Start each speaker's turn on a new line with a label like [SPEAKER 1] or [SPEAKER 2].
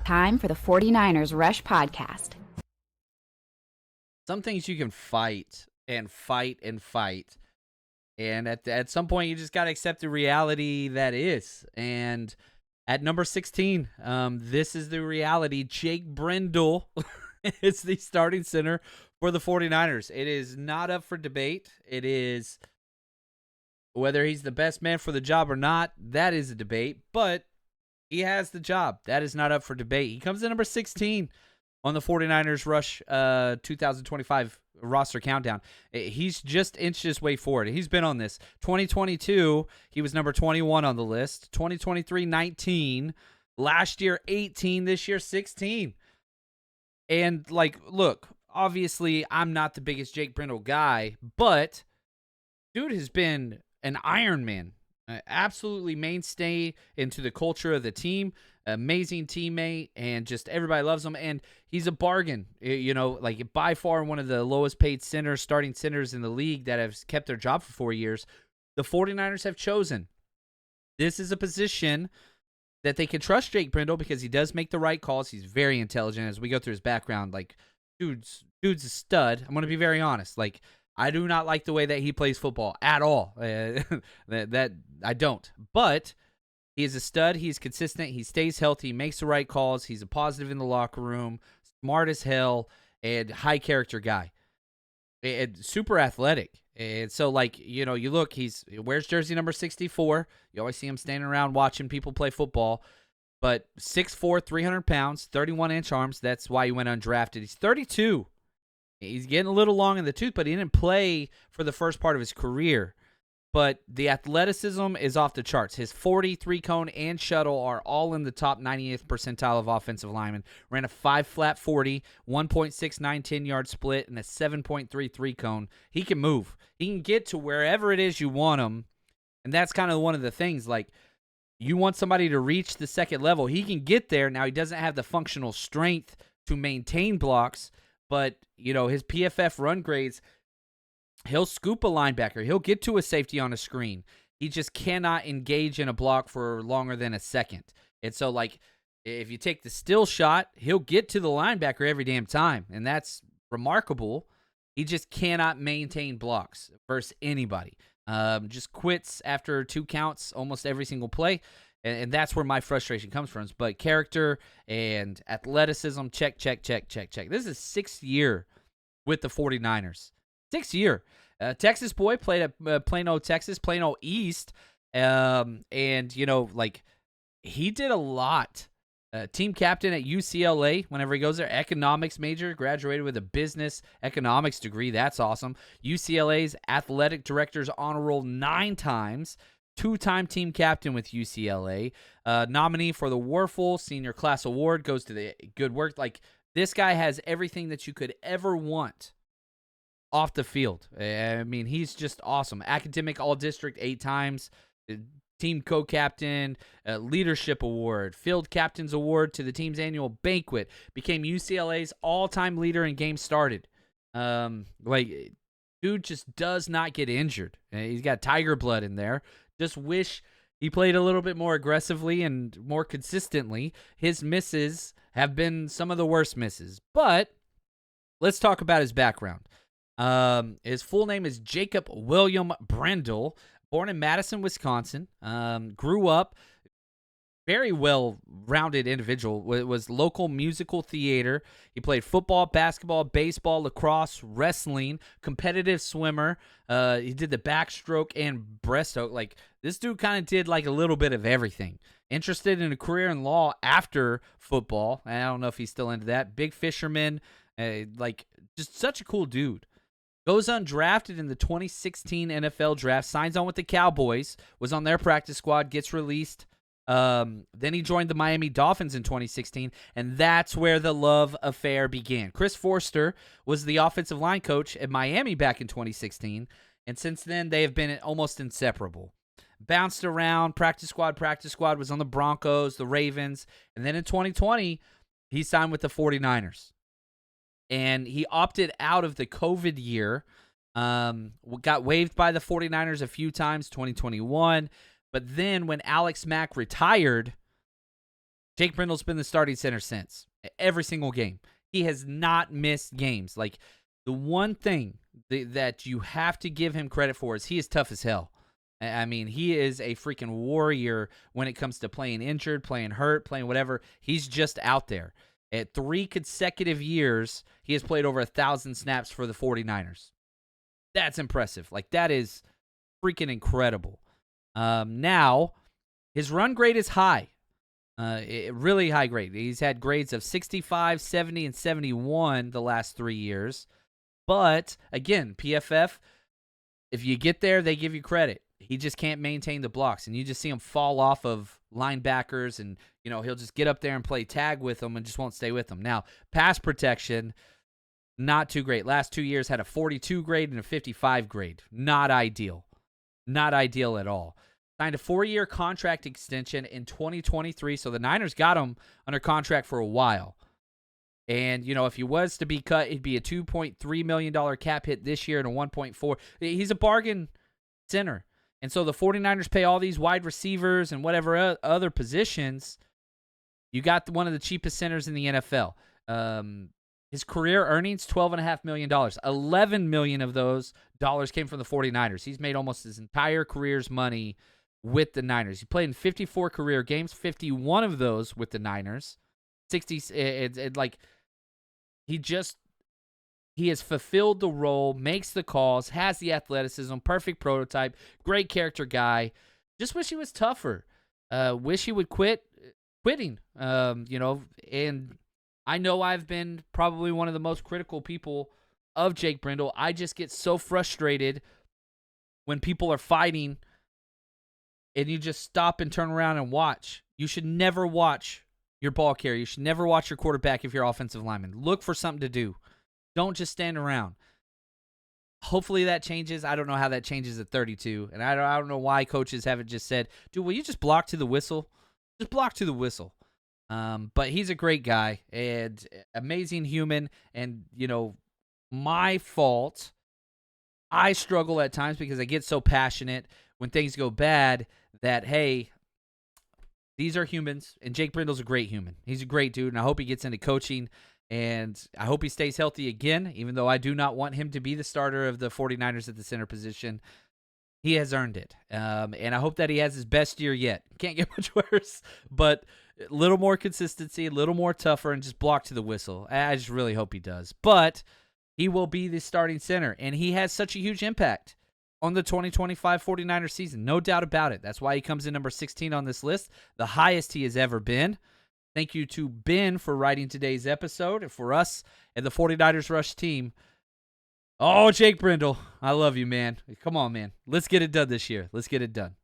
[SPEAKER 1] Time for the 49ers Rush Podcast.
[SPEAKER 2] Some things you can fight and fight and fight. And at some point, you just got to accept the reality that is. And at number 16, this is the reality. Jake Brendel is the starting center for the 49ers. It is not up for debate. It is whether he's the best man for the job or not. That is a debate. But he has the job. That is not up for debate. He comes in number 16 on the 49ers Rush 2025 roster countdown. He's just inched his way forward. He's been on this. 2022, he was number 21 on the list. 2023, 19. Last year, 18. This year, 16. And, look, obviously, I'm not the biggest Jake Brendel guy, but dude has been an Iron Man. Absolutely mainstay into the culture of the team. Amazing teammate, and just everybody loves him. And he's a bargain, by far one of the lowest paid starting centers in the league that have kept their job for 4 years. The 49ers have chosen. This is a position that they can trust Jake Brendel because he does make the right calls. He's very intelligent. As we go through his background, dude's a stud. I'm going to be very honest. I do not like the way that he plays football at all. That I don't. But he is a stud. He's consistent. He stays healthy. He makes the right calls. He's a positive in the locker room. Smart as hell. And high character guy. And super athletic. And so, you look, he wears jersey number 64. You always see him standing around watching people play football. But 6'4", 300 pounds, 31-inch arms. That's why he went undrafted. He's 32. He's getting a little long in the tooth, but he didn't play for the first part of his career. But the athleticism is off the charts. His 40, 3-cone, and shuttle are all in the top 90th percentile of offensive linemen. Ran a 5-flat 40, 1.69 10-yard split, and a 7.3 3-cone. He can move. He can get to wherever it is you want him. And that's kind of one of the things. You want somebody to reach the second level. He can get there. Now, he doesn't have the functional strength to maintain blocks. But, his PFF run grades, he'll scoop a linebacker. He'll get to a safety on a screen. He just cannot engage in a block for longer than a second. And so, if you take the still shot, he'll get to the linebacker every damn time. And that's remarkable. He just cannot maintain blocks versus anybody. Just quits after 2 counts almost every single play. And that's where my frustration comes from. But character and athleticism, check. This is 6th year with the 49ers. 6th year. Texas boy, played at Plano, Texas, Plano East. And, he did a lot. Team captain at UCLA whenever he goes there. Economics major, graduated with a business economics degree. That's awesome. UCLA's athletic director's honor roll 9 times. 2-time team captain with UCLA. Nominee for the Warfel Senior Class Award. Goes to the good work. This guy has everything that you could ever want off the field. I mean, he's just awesome. Academic All-District 8 times. Team co-captain. Leadership Award. Field Captain's Award to the team's annual banquet. Became UCLA's all-time leader in games started. Dude just does not get injured. He's got tiger blood in there. Just wish he played a little bit more aggressively and more consistently. His misses have been some of the worst misses. But let's talk about his background. His full name is Jacob William Brendel. Born in Madison, Wisconsin. Grew up. Very well-rounded individual. Was local musical theater. He played football, basketball, baseball, lacrosse, wrestling, competitive swimmer. He did the backstroke and breaststroke. This dude kind of did a little bit of everything. Interested in a career in law after football. I don't know if he's still into that. Big fisherman. Just such a cool dude. Goes undrafted in the 2016 NFL draft. Signs on with the Cowboys. Was on their practice squad. Gets released. Then he joined the Miami Dolphins in 2016, and that's where the love affair began. Chris Forster was the offensive line coach at Miami back in 2016, and since then they have been almost inseparable. Bounced around, practice squad, was on the Broncos, the Ravens, and then in 2020, he signed with the 49ers. And he opted out of the COVID year, got waived by the 49ers a few times, 2021, but then when Alex Mack retired, Jake Brendel's been the starting center since. Every single game. He has not missed games. Like, the one thing that you have to give him credit for is he is tough as hell. I mean, he is a freaking warrior when it comes to playing injured, playing hurt, playing whatever. He's just out there. At 3 consecutive years, he has played over 1,000 snaps for the 49ers. That's impressive. Like, that is freaking incredible. Now, his run grade is high. Really high grade. He's had grades of 65, 70, and 71 the last 3 years. But, again, PFF, if you get there, they give you credit. He just can't maintain the blocks, and you just see him fall off of linebackers, and he'll just get up there and play tag with them and just won't stay with them. Now, pass protection, not too great. Last 2 years had a 42 grade and a 55 grade. Not ideal. Not ideal at all. Signed a 4-year contract extension in 2023, so the Niners got him under contract for a while. And, if he was to be cut, it'd be a $2.3 million cap hit this year and a $1.4. He's a bargain center. And so the 49ers pay all these wide receivers and whatever other positions. You got one of the cheapest centers in the NFL. His career earnings, $12.5 million. $11 million of those dollars came from the 49ers. He's made almost his entire career's money with the Niners. He played in 54 career games, 51 of those with the Niners. 60, he has fulfilled the role, makes the calls, has the athleticism, perfect prototype, great character guy. Just wish he was tougher. Wish he would quitting. And I know I've been probably one of the most critical people of Jake Brendel. I just get so frustrated when people are fighting and you just stop and turn around and watch. You should never watch your ball carrier. You should never watch your quarterback if you're offensive lineman. Look for something to do. Don't just stand around. Hopefully that changes. I don't know how that changes at 32. And I don't know why coaches haven't just said, dude, will you just block to the whistle? Just block to the whistle. But he's a great guy and amazing human. And, my fault. I struggle at times because I get so passionate when things go bad that, hey, these are humans. And Jake Brendel's a great human. He's a great dude. And I hope he gets into coaching. And I hope he stays healthy again, even though I do not want him to be the starter of the 49ers at the center position. He has earned it. And I hope that he has his best year yet. Can't get much worse. But a little more consistency, a little more tougher, and just block to the whistle. I just really hope he does. But he will be the starting center. And he has such a huge impact on the 2025 49ers season. No doubt about it. That's why he comes in number 16 on this list, the highest he has ever been. Thank you to Ben for writing today's episode. And for us and the 49ers Rush team, oh, Jake Brendel, I love you, man. Come on, man. Let's get it done this year. Let's get it done.